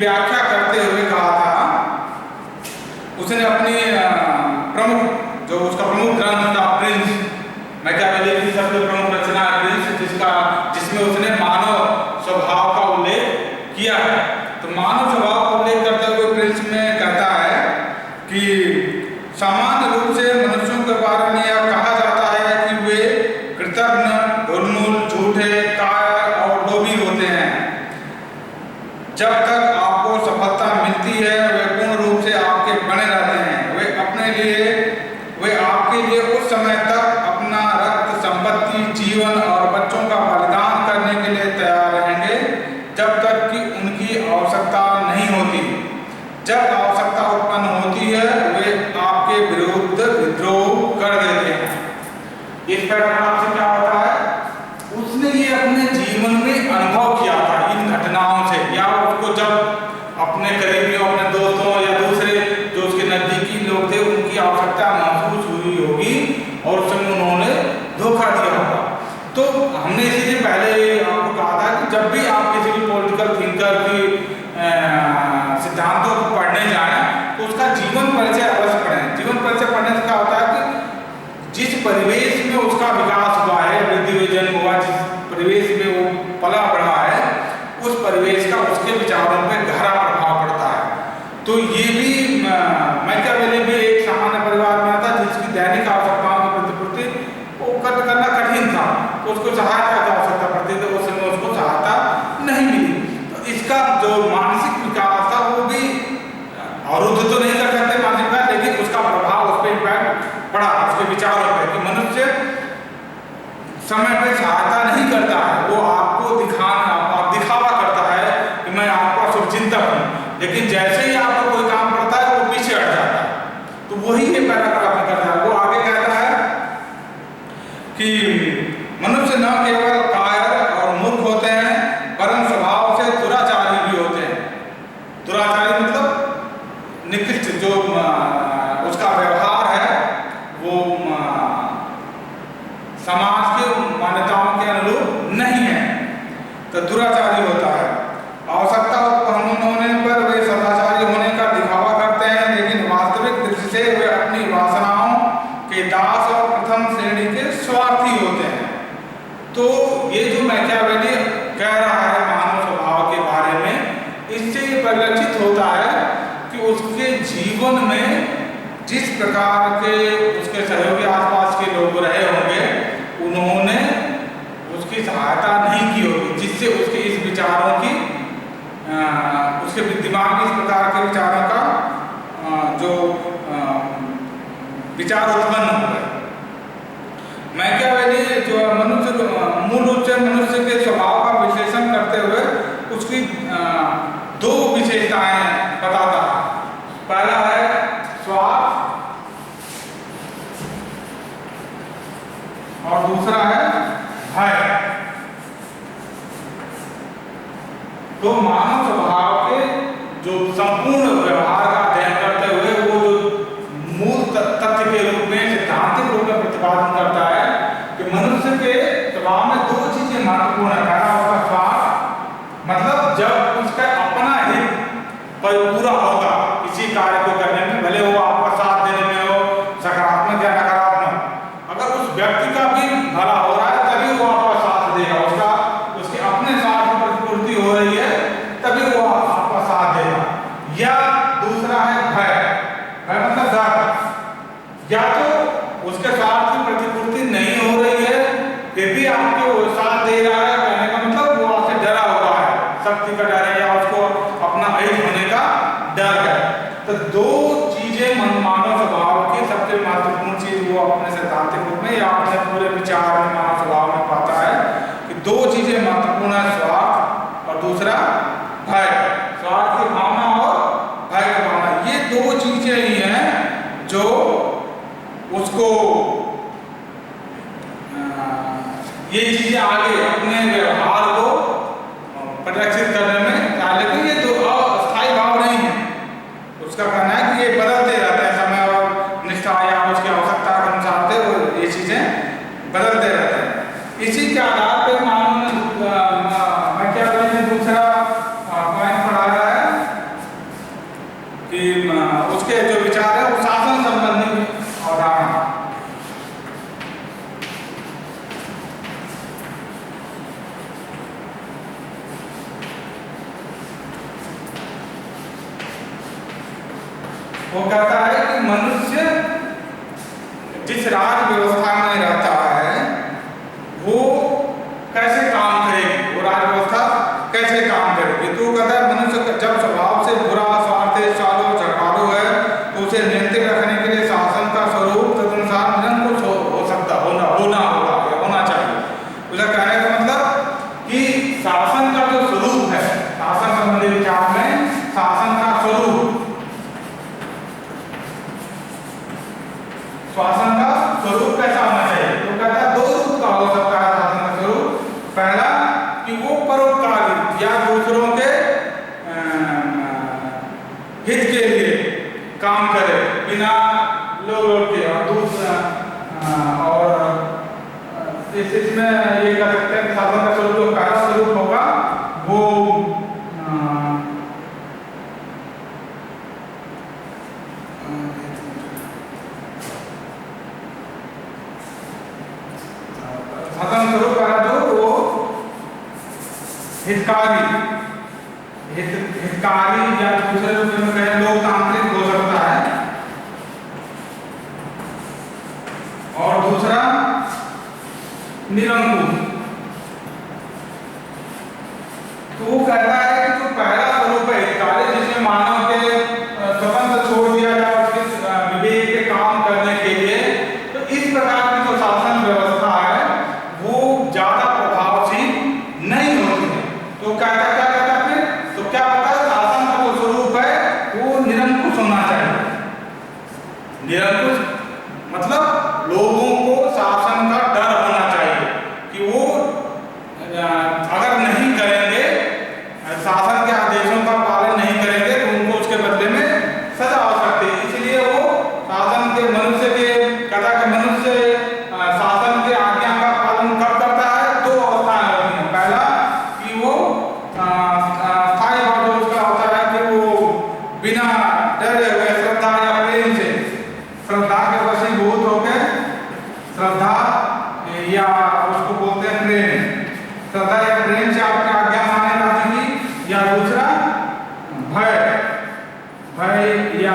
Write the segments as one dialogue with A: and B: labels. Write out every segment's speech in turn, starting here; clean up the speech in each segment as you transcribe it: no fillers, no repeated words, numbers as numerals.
A: व्याख्या करते हुए कहा था, उसने अपनी प्रमुख जो उसका प्रमुख ग्रंथ था प्रिंस, मैकियावेली की सबसे प्रमुख रचना है प्रिंस, जिसमें उसने मानव स्वभाव का उल्लेख किया है। तो मानव स्वभाव का उल्लेख करते हुए प्रिंस में कहता है कि सामान्य रूप से मनुष्यों के बारे में यह कहा जाता है कि वे कृतघ्न, ढुलमुल, झूठे, कायर और लोभी होते हैं। जब तक आपको सफलता मिलती है वे पूर्ण रूप से आपके बने रहते हैं। वे आपके लिए उस समय तक अपना रक्त, संपत्ति, जीवन और बच्चों का बलिदान करने के लिए तैयार रहेंगे जब तक कि उनकी आवश्यकता नहीं होती। जब आवश्यकता उत्पन्न होती है वे आपके विरुद्ध विद्रोह कर देते हैं। इस पैराग्राफ से क्या होता है, उसने ये अपने जीवन में अनुभव किया था इन घटनाओं से, या उसको जब अपने करीबियों, अपने दोस्तों या दूसरे जो उसके नजदीकी लोग थे उनकी आवश्यकता महसूस हुई होगी और उस समय उन्होंने धोखा दिया होगा। तो हमने इसीलिए पहले आपको कहा था कि जब भी आप किसी भी पॉलिटिकल थिंकर की सिद्धांतों को पढ़ने जाएं तो उसका जीवन परिचय अवश्य पढ़ें। जीवन परिचय पढ़ने से क्या होता है कि जिस परिवेश में उसका विकास हुआ है, वृद्धि जन्म हुआ, जिस परिवेश में वो पला बढ़ा है, उस परिवेश का उसके विचारों पर गहरा प्रभाव पड़ता है। तो ये भी मैकियावेली भी एक सामान्य परिवार में आता जिसकी दैनिक आवश्यकताओं की प्रतिपूर्ति वो करना कठिन था, तो उसको सहायता की आवश्यकता पड़ती थी, उस समय उसको सहायता नहीं मिली। तो इसका जो मानसिक विकास था वो भी अवरुद्ध तो नहीं कर सकते मानसिक विकास, लेकिन उसका प्रभाव उस पर इम्पैक्ट पड़ा, उसके विचारों पर, कि मनुष्य समय पर सहायता नहीं करता है, वो आपको दिखावा करता है कि मैं आपका शुभचिंतक हूँ, लेकिन जैसे ही आपको कोई काम करता है वो पीछे हट जाता है। तो वही ये पैराग्राफ में करता है। वो आगे कहता है कि मनुष्य न केवल कायर और मूर्ख होते हैं वरन स्वभाव से दुराचारी भी होते हैं। दुराचारी मतलब निकृष्ट, जो उसका व्यवहार है वो समाज के मान्यताओं के अनुरूप नहीं है, तो दुराचारी होता है। आवश्यकता उत्पन्न होने पर वे सदाचारी होने का दिखावा करते हैं, लेकिन वास्तविक दृष्टि से वे अपनी वासनाओं के दास और प्रथम श्रेणी के स्वार्थी होते हैं। तो ये जो मैकियावेली कह रहा है मानव स्वभाव के बारे में, इससे ये परिलक्षित होता है कि उसके जीवन में जिस प्रकार के उसके सहयोगी आसपास के लोग रहे होंगे उन्होंने उसकी सहायता नहीं की होगी, जिससे उसके इस विचारों की उसके दिमाग में इस प्रकार के विचारों का जो विचार उत्पन्न हुआ है। मैकियावेली जो मनुष्य मूल रूप से मनुष्य के स्वभाव का विश्लेषण करते हुए उसकी दो विशेषताएं बताता है। पहला है स्वार्थ और दूसरा है भय। तो मानव स्वभाव के जो संपूर्ण व्यवहार का अध्ययन करते हुए वो जो मूल तथ्य के रूप में, सिद्धांतिक रूप में प्रतिपादन करता है कि मनुष्य के स्वभाव में दो चीजें महत्वपूर्ण है। पहला उसका स्वार्थ, मतलब जब उसका अपना हित पूरा होगा किसी कार्य को करने में, भले वो आपका साथ देने में हो, सकारात्मक या नकारात्मक, अगर उस व्यक्ति का भी भला हो रहा है तभी वो आपका साथ देगा, उसके अपने साथ की प्रतिपूर्ति हो रही है तभी वो आपका साथ देगा। या दूसरा है भय। भय मतलब डर, या तो उसके साथ की प्रतिपूर्ति नहीं हो रही है फिर भी आपको वो साथ दे रहा है, कहने का मतलब वो आपसे डरा हुआ है, शक्ति का डर है या उसको अपना अहित होने का डर है। तो दो चीजें मानव स्वभाव की सबसे महत्वपूर्ण चीज वो अपने सैद्धांतिक रूप में या अपने पूरे विचार में मानव स्वभाव में पाता है कि दो चीजें महत्वपूर्ण है, स्वार्थ और दूसरा भय। स्वार्थ की भावना और भय की भावना, ये दो चीजें ही हैं जो उसको ये चीजें आगे अपने व्यवहार को परिलक्षित करने में, लेकिन ये दो अस्थायी भाव नहीं है। उसका कहना है कि ये बदलते रहते हैं समय और निष्ठा या उसकी आवश्यकता के अनुसार से वो ये चीजें बदलते रहते हैं। इसी के आधार पर मैकियावेली ने दूसरा पॉइंट पढ़ाया है वो कहता है कि मनुष्य जिस राज व्यवस्था में रहता है वो कैसे काम करेगी, वो राज व्यवस्था कैसे काम करेगी। तो कहता है मनुष्य जब स्वभाव से बुरा, स्वार्थी, चालू, झगड़ालू है तो उसे नियंत्रित रखने के लिए शासन का स्वरूप तदनुसार निरंकुश हो सकता होना होगा या होना चाहिए। उसका कहने का मतलब कि शासन का जो स्वरूप है, शासन संबंधी विचार में शासन का स्वरूप, शासन का स्वरूप कैसा होना चाहिए। तो कहता है 2 रूप का हो सकता है शासन का स्वरूप। पहला कि वो परोपकारी या दूसरों के हित के लिए काम करे बिना लोग के, और दूसरा और इसमें ये कह सकते हैं कि शासन का स्वरूप जो पहला स्वरूप होगा वो शासन स्वरूप पहला जो वो हितकारी या दूसरे रूप में कहें लोकतांत्रिक हो सकता है, और दूसरा निरंकुश। तो वो कहता है कि जो पहला स्वरूप है हितकारी, जिसमें मानव के स्वतंत्र छोड़ दिया जाए उसके विवेक के काम करने के लिए, तो इस प्रकार की जो शासन व्यवस्था है वो ज्यादा प्रभावशील नहीं होती है। तो क्या कहता है तो क्या पता है शासन का जो स्वरूप है वो निरंकुश होना चाहिए। निरंकुश मतलब लोगों को शासन का डर होना चाहिए कि वो अगर नहीं करेंगे, शासन के आदेशों का पालन नहीं करेंगे तो उनको उसके बदले में सजा हो सकती है। इसलिए वो शासन के मनुष्य के कहता है कि मनुष्य शासन के आज्ञा का पालन कब करता है, 2 अवस्थाएं होती हैं। पहला कि वो स्थायी भाव जो उसका होता है कि वो बिना डरे हुए श्रद्धा या प्रेम से, श्रद्धा के वशीभूत होकर, श्रद्धा या उसको बोलते हैं प्रेम, श्रद्धा या प्रेम से आपकी आज्ञा माने जाती थी। या दूसरा भय या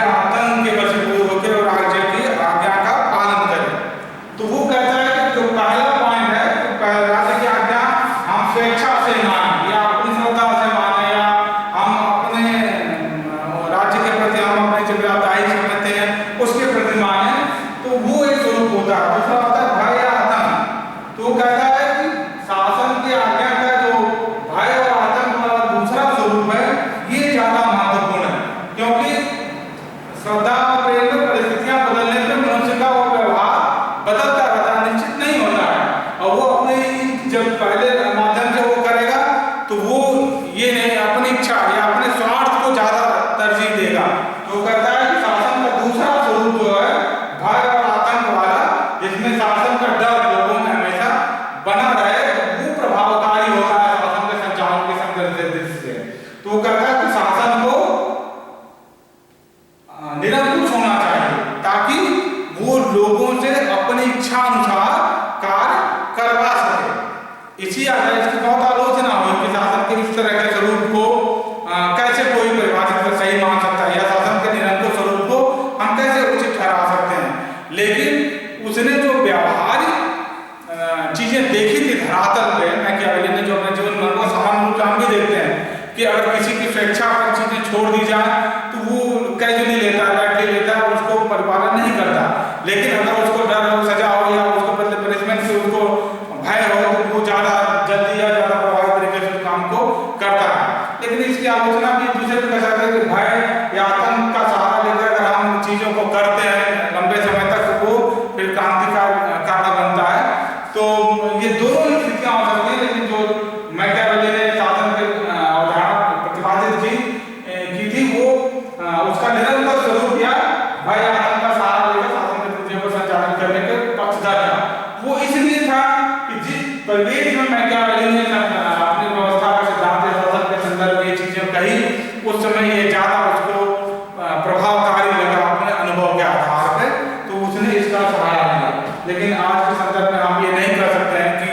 A: आतंक के वशीभूत होकर और राज्य की आज्ञा का पालन करें। तो वो कहता है कि जो पहला पॉइंट है, तो राज्य की आज्ञा हम स्वेच्छा से माने या अपनी श्रद्धा से माने, या हम अपने राज्य के प्रति हम अपनी जिम्मेदारी समझते हैं उसके प्रति माने, तो वो एक स्वरूप होता है। दूसरा होता है भय या आतंक। तो कहता है कि शासन की आज्ञा का जो भय और आतंक वाला दूसरा स्वरूप है ये ज्यादा महत्वपूर्ण है, क्योंकि श्रद्धा और प्रेम में परिस्थितियां बदलने पर मनुष्य का वो व्यवहार बदलता रहता है, निश्चित नहीं होता है। और वो अपने जब पहले माध्यम से वो करेगा तो वो ये नहीं अपनी इच्छा या अपने स्वार्थ को ज्यादा तरजीह देगा। तो कहता है कि शासन का दूसरा स्वरूप जो है भय और आतंक वाला, जिसमें शासन का डर लोगों में हमेशा बना रहे, वो प्रभावकारी होता है शासन के संचालन के संदर्भ से। तो वो कहता है कि शासन को निरंकुश होना चाहिए ताकि वो लोगों से अपनी इच्छा अनुसार कार्य करवा सके। इसी आधार इसकी बहुत आलोचना हुई कि शासन के इस तरह के स्वरूप को कैसे कोई परिभाषित कर सही मान सकता है, या शासन के निरंकुश स्वरूप को हम कैसे उचित ठहरा सकते हैं। लेकिन उसने जो व्यावहारिक चीजें देखी थी धरातल पे, मैकियावेली ने जो अपने जीवन में को सामान्य रूप से हम भी देखते हैं कि अगर किसी की स्वेच्छा पर चीजें छोड़ दी जाए तो वो कैजुअली लेता है, लाइटली लेता है, उसको परिपालन नहीं करता। लेकिन अगर उसको डर हो, सजा हो, या उसको बदले पनिशमेंट से उसको भय हो, तो वो ज्यादा जल्दी या ज्यादा प्रभावी तरीके से उस काम को करता है। लेकिन इसकी आलोचना भी दूसरे भी कर सकते हैं कि भय या आतंक का सहारा लेकर अगर हम चीजों को करते हैं लंबे समय तक, तो वो फिर क्रांति का कारण बनता है। तो ये दोनों ही स्थितियां हो सकती है। लेकिन जो मैकियावेली ने शासन के अवधारणा प्रतिपादित की थी वो उसका निरंतर स्वरूप या भय आतंक का सहारा लेकर शासन के प्रक्रिया को संचालित करने के पक्षधर था। वो इसलिए था कि जिस परिवेश में मैकियावेली ने अपनी व्यवस्था का सिद्धांत शासन के संदर्भ में ये चीजें कही, उस समय ये ज्यादा उसको प्रभावकारी लगा अपने अनुभव के आधार पर, तो उसने इसका सहारा लिया। लेकिन आज के संदर्भ में हम ये नहीं कर सकते हैं कि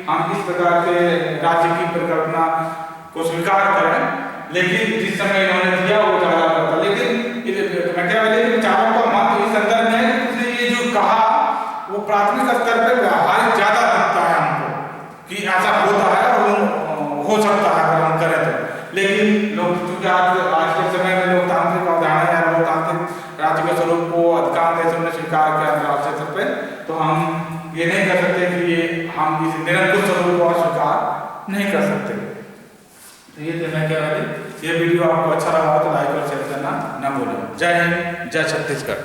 A: हम इस प्रकार के राज्य की परिकल्पना को स्वीकार करें। लेकिन जिस समय इन्होंने दिया वो ज़्यादा था। लेकिन मैकियावेली के विचारों का मत इस संदर्भ में है कि उसने ये जो कहा वो प्राथमिक स्तर पे व्यवहारिक ज़्यादा दिखता है हमको कि ऐसा होता है और हो सकता है अगर हम करें तो। लेकिन लोग चूँकि आज के समय में लोकतांत्रिक अवधारणा या लोकतांत्रिक राज्य के स्वरूप को अधिकांश देशों ने स्वीकार किया अंतर्राष्ट्रीय स्तर पे, तो हम ये नहीं कर सकते कि ये हम इस निरंकुश स्वरूप को अस्वीकार नहीं कर सकते। तो ये थे मैकियावेली। ये वीडियो आपको अच्छा लगा तो लाइक और शेयर करना ना भूलें। जय हिंद, जय छत्तीसगढ़।